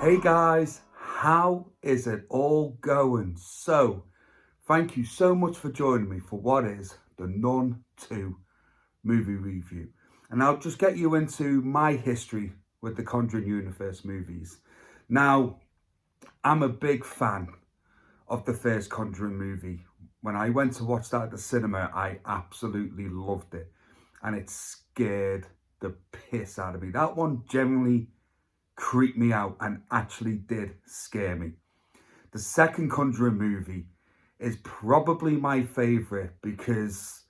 Hey guys, how is it all going? So, thank you so much for joining me for what is the Nun 2 movie review. And I'll just get you into my history with the Conjuring Universe movies. Now, I'm a big fan of the first Conjuring movie. When I went to watch that at the cinema, I absolutely loved it. And it scared the piss out of me. That one generally creeped me out and actually did scare me. The second Conjuring movie is probably my favourite because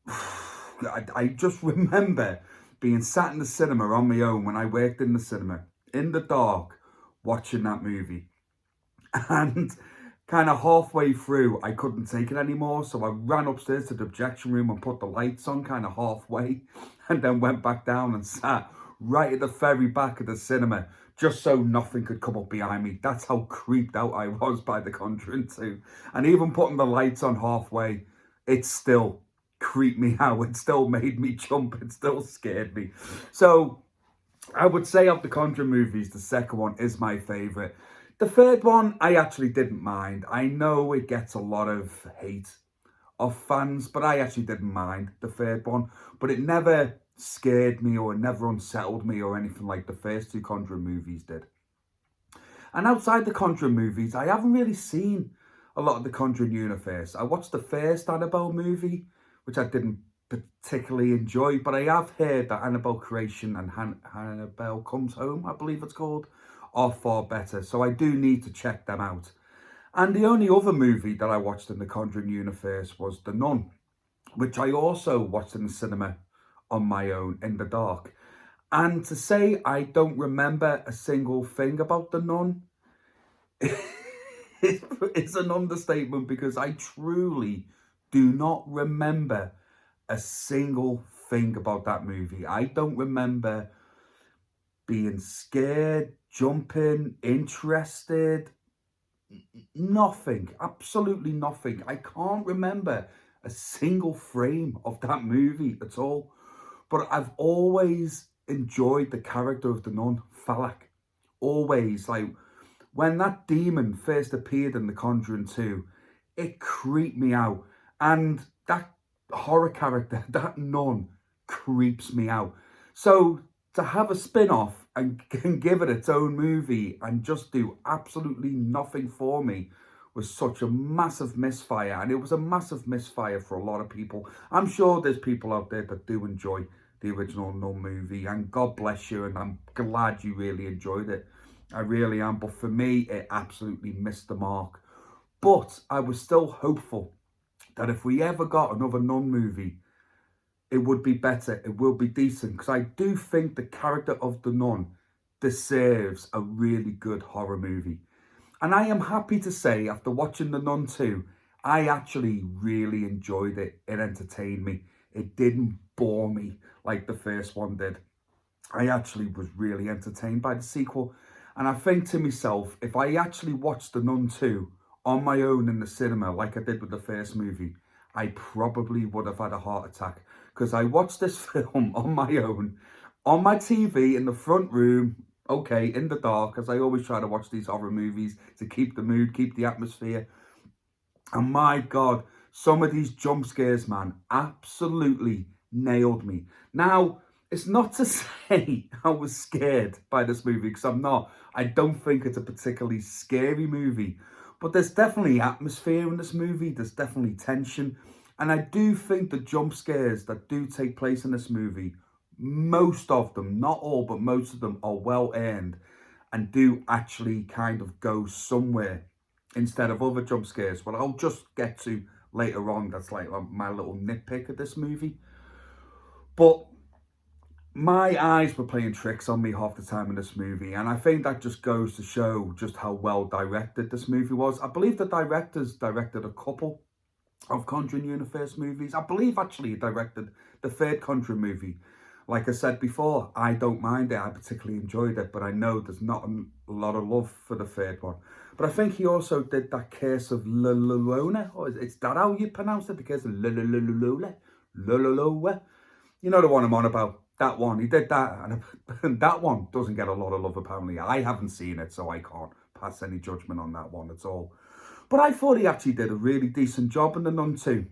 I just remember being sat in the cinema on my own when I worked in the cinema, in the dark, watching that movie. And kind of halfway through, I couldn't take it anymore. So I ran upstairs to the projection room and put the lights on kind of halfway and then went back down and sat right at the very back of the cinema just so nothing could come up behind me. That's how creeped out I was by The Conjuring 2. And even putting the lights on halfway, it still creeped me out. It still made me jump. It still scared me. So I would say of the Conjuring movies, the second one is my favourite. The third one, I actually didn't mind. I know it gets a lot of hate of fans, but I actually didn't mind the third one. But it never scared me or it never unsettled me or anything like the first two Conjuring movies did. And outside the Conjuring movies, I haven't really seen a lot of the Conjuring universe. I watched the first Annabelle movie, which I didn't particularly enjoy, but I have heard that Annabelle Creation and Annabelle Comes Home, I believe it's called, are far better. So I do need to check them out. And the only other movie that I watched in the Conjuring universe was The Nun, which I also watched in the cinema on my own in the dark. And to say I don't remember a single thing about The Nun it's an understatement because I truly do not remember a single thing about that movie. I don't remember being scared, jumping, interested, nothing, absolutely nothing. I can't remember a single frame of that movie at all. But I've always enjoyed the character of the nun, Falak. Always. Like, when that demon first appeared in The Conjuring 2, it creeped me out. And that horror character, that nun, creeps me out. So to have a spin-off and give it its own movie and just do absolutely nothing for me was such a massive misfire. And it was a massive misfire for a lot of people. I'm sure there's people out there that do enjoy the original Nun movie, and God bless you, and I'm glad you really enjoyed it. I really am. But for me, it absolutely missed the mark. But I was still hopeful that if we ever got another Nun movie, it would be better, it will be decent, because I do think the character of the nun deserves a really good horror movie. And I am happy to say, after watching The Nun 2, I actually really enjoyed it. It entertained me. It didn't bore me like the first one did. I actually was really entertained by the sequel. And I think to myself, if I actually watched The Nun 2 on my own in the cinema like I did with the first movie, I probably would have had a heart attack, because I watched this film on my own, on my TV in the front room, okay, in the dark, as I always try to watch these horror movies to keep the mood, keep the atmosphere. And my God, some of these jump scares, man, absolutely nailed me. Now, it's not to say I was scared by this movie, because I'm not. I don't think it's a particularly scary movie. But there's definitely atmosphere in this movie. There's definitely tension. And I do think the jump scares that do take place in this movie, most of them, not all, but most of them are well earned and do actually kind of go somewhere instead of other jump scares. Well, I'll just get to later on. That's like my little nitpick of this movie. But my eyes were playing tricks on me half the time in this movie, and I think that just goes to show just how well directed this movie was. I believe the directors directed a couple of Conjuring Universe movies. I believe actually he directed the third Conjuring movie. Like I said before, I don't mind it. I particularly enjoyed it, but I know there's not a lot of love for the third one. But I think he also did that Curse of La Llorona, or is that how you pronounce it? The Curse of La Llorona? You know the one I'm on about. That one, he did that, and that one doesn't get a lot of love apparently. I haven't seen it, so I can't pass any judgment on that one at all. But I thought he actually did a really decent job in The Nun 2.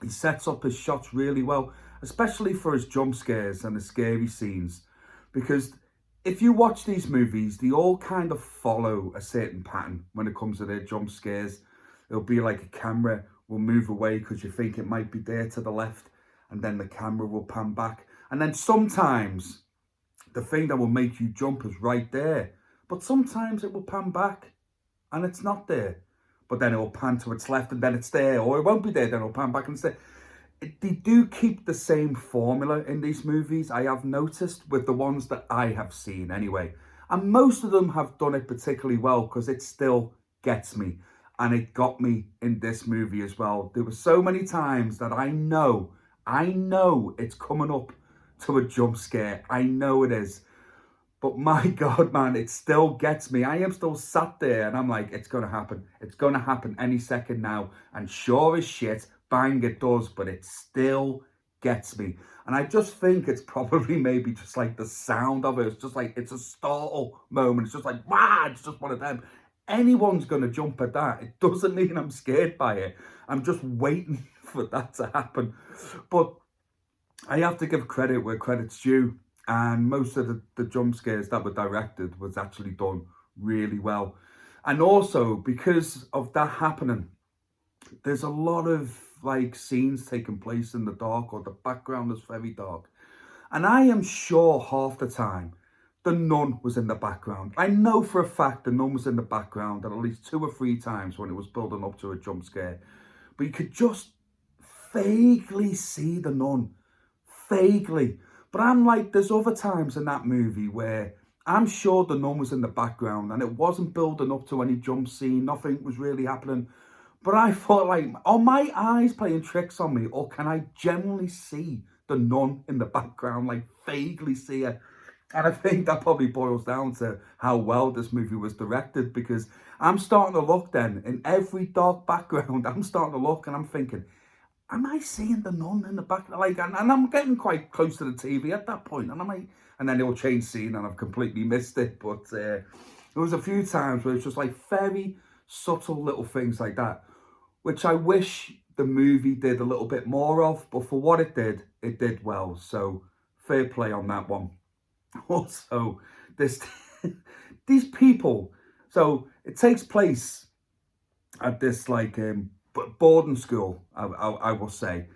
He sets up his shots really well, especially for his jump scares and the scary scenes. Because if you watch these movies, they all kind of follow a certain pattern when it comes to their jump scares. It'll be like a camera will move away because you think it might be there to the left, and then the camera will pan back. And then sometimes the thing that will make you jump is right there, but sometimes it will pan back and it's not there. But then it will pan to its left and then it's there, or it won't be there, then it'll pan back and it's there. They do keep the same formula in these movies, I have noticed, with the ones that I have seen anyway. And most of them have done it particularly well because it still gets me. And it got me in this movie as well. There were so many times that I know it's coming up to a jump scare. I know it is. But my God, man, it still gets me. I am still sat there and I'm like, it's going to happen. It's going to happen any second now. And sure as shit, bang, it does. But it still gets me. And I just think it's probably maybe just like the sound of it. It's just like, it's a startle moment. It's just like, wow, it's just one of them. Anyone's going to jump at that. It doesn't mean I'm scared by it. I'm just waiting for that to happen. But I have to give credit where credit's due. And most of the jump scares that were directed was actually done really well. And also, because of that happening, there's a lot of like scenes taking place in the dark, or the background is very dark. And I am sure half the time the nun was in the background. I know for a fact the nun was in the background at least 2 or 3 times when it was building up to a jump scare. But you could just vaguely see the nun. Vaguely. But I'm like, there's other times in that movie where I'm sure the nun was in the background and it wasn't building up to any jump scene. Nothing was really happening. But I thought, like, are my eyes playing tricks on me? Or can I genuinely see the nun in the background, like vaguely see her? And I think that probably boils down to how well this movie was directed, because I'm starting to look then, in every dark background, I'm starting to look and I'm thinking, am I seeing the nun in the back? Like, and I'm getting quite close to the TV at that point, and I'm like, and then it'll change scene and I've completely missed it. But there was a few times where it's just like very subtle little things like that, which I wish the movie did a little bit more of, but for what it did well. So fair play on that one. Also, this these people. So it takes place at this like boarding school, I will say,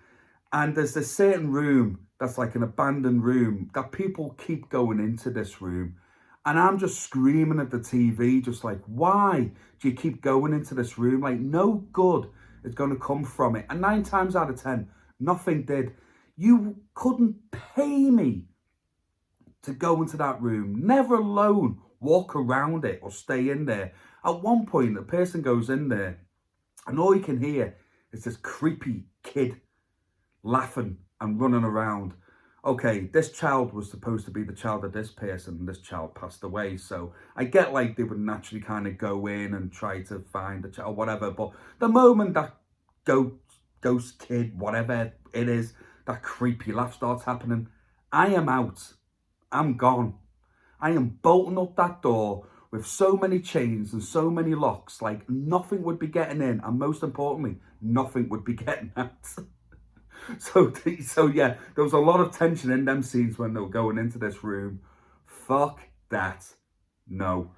and there's this certain room that's like an abandoned room that people keep going into this room, and I'm just screaming at the TV, just like, why do you keep going into this room? Like, no good is going to come from it. And 9 times out of 10, nothing did. You couldn't pay me to go into that room, never alone walk around it or stay in there. At one point, a person goes in there and all you can hear is this creepy kid laughing and running around. Okay, this child was supposed to be the child of this person, and this child passed away. So I get like they would naturally kind of go in and try to find the child, whatever. But the moment that ghost kid, whatever it is, that creepy laugh starts happening, I am out. I'm gone. I am bolting up that door with so many chains and so many locks, like nothing would be getting in, and most importantly, nothing would be getting out. So yeah, there was a lot of tension in them scenes when they were going into this room. Fuck that. No.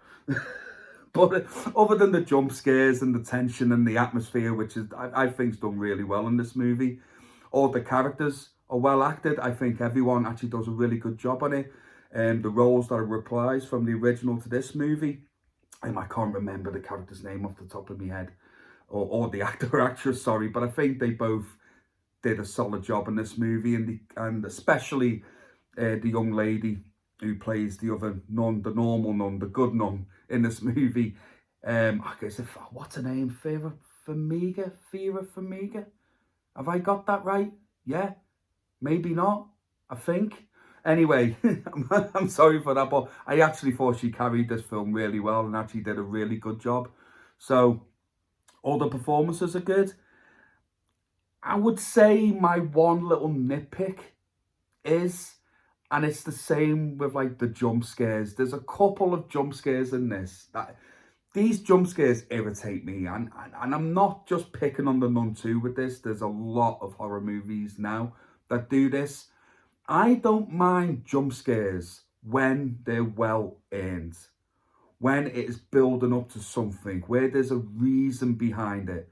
But other than the jump scares and the tension and the atmosphere, which is I think's done really well in this movie, all the characters are well acted. I think everyone actually does a really good job on it. The roles that are reprised from the original to this movie, and I can't remember the character's name off the top of my head, or the actor or actress, sorry, but I think they both did a solid job in this movie, and especially the young lady who plays the other nun, the normal nun, the good nun in this movie. I guess what's her name? Vera Farmiga. Have I got that right? Yeah, maybe not. I think. Anyway, I'm sorry for that, but I actually thought she carried this film really well and actually did a really good job. So all the performances are good. I would say my one little nitpick is And it's the same with like the jump scares. There's a couple of jump scares in this that these jump scares irritate me, and I'm not just picking on The Nun 2 with this. There's a lot of horror movies now that do this. I don't mind jump scares when they're well earned, when it is building up to something, where there's a reason behind it.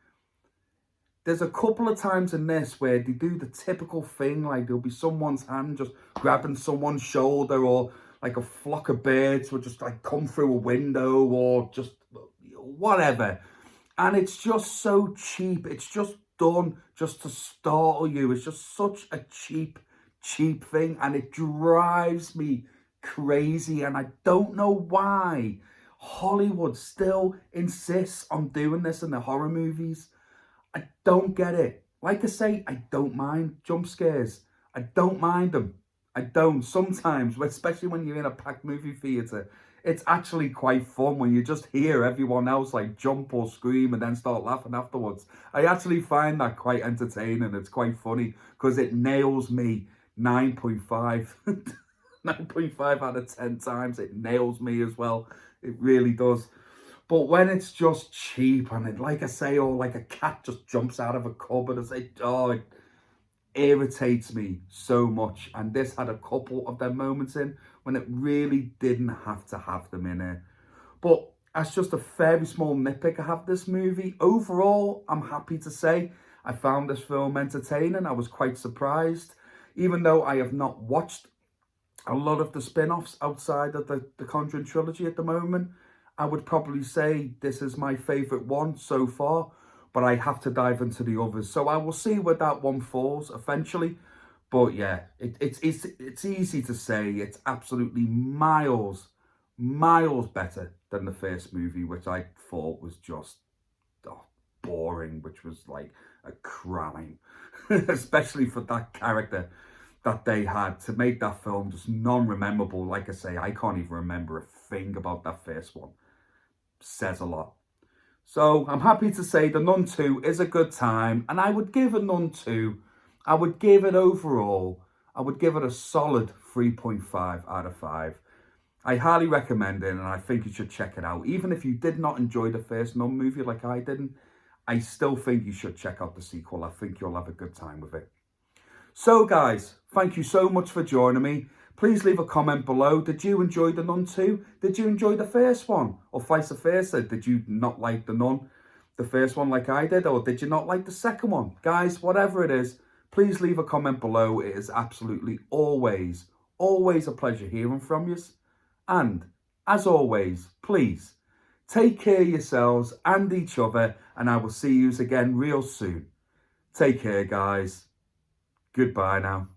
There's a couple of times in this where they do the typical thing, like there'll be someone's hand just grabbing someone's shoulder, or like a flock of birds will just like come through a window, or just whatever. And it's just so cheap. It's just done just to startle you. It's just such a cheap thing, and it drives me crazy. And I don't know why Hollywood still insists on doing this in the horror movies. I don't get it. Like I say, I don't mind jump scares. I don't mind them. I don't. Sometimes, especially when you're in a packed movie theatre, it's actually quite fun when you just hear everyone else like jump or scream and then start laughing afterwards. I actually find that quite entertaining. It's quite funny because it nails me 9.5. 9.5 out of 10 times. It nails me as well. It really does. But when it's just cheap and it, like I say, or like a cat just jumps out of a cupboard, it irritates me so much. And this had a couple of them moments in when it really didn't have to have them in it. But that's just a very small nitpick I have this movie. Overall, I'm happy to say I found this film entertaining. I was quite surprised. Even though I have not watched a lot of the spin-offs outside of the Conjuring trilogy at the moment, I would probably say this is my favourite one so far, but I have to dive into the others. So I will see where that one falls eventually. But yeah, it's easy to say it's absolutely miles better than the first movie, which I thought was just boring, which was like a crime, especially for that character that they had, to make that film just non-rememberable. Like I say, I can't even remember a thing about that first one. Says a lot. So I'm happy to say The Nun 2 is a good time, and I would give a Nun 2, I would give it overall, I would give it a solid 3.5 out of 5. I highly recommend it, and I think you should check it out. Even if you did not enjoy the first Nun movie like I didn't, I still think you should check out the sequel. I think you'll have a good time with it. So guys, thank you so much for joining me. Please leave a comment below. Did you enjoy The Nun 2? Did you enjoy the first one? Or vice versa, did you not like The Nun, the first one like I did? Or did you not like the second one? Guys, whatever it is, please leave a comment below. It is absolutely always a pleasure hearing from you. And as always, please take care of yourselves and each other, and I will see you again real soon. Take care, guys. Goodbye now.